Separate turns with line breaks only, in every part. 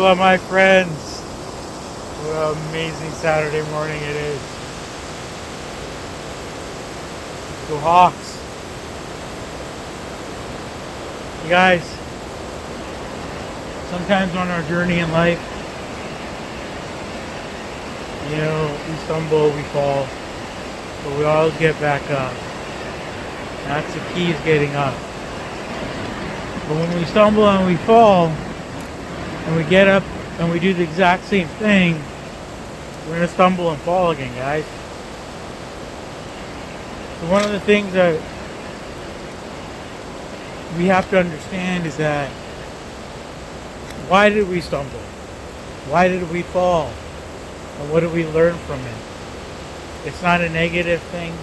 Hello, my friends. What an amazing Saturday morning it is. Go Hawks. You guys, sometimes on our journey in life, we stumble, we fall, but we always get back up. And that's the key, is getting up. But when we stumble and we fall, and we get up and we do the exact same thing, we're going to stumble and fall again, guys. So one of the things that we have to understand is that, why did we stumble? Why did we fall? And what did we learn from it? It's not a negative thing.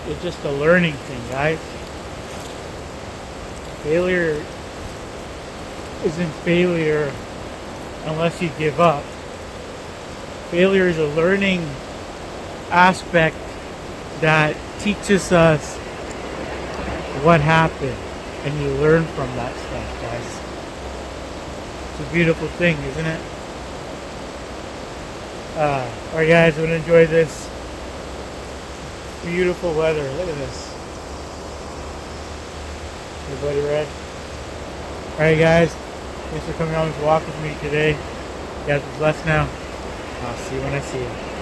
It's just a learning thing, guys. Failure isn't failure unless you give up. Failure is a learning aspect that teaches us what happened, and you learn from that stuff, guys. It's a beautiful thing, isn't it? Alright, guys, I'm gonna enjoy this beautiful weather. Look at this. Everybody ready? Alright, guys, thanks for coming on this walk with me today. You guys are blessed now. I'll see you when I see you.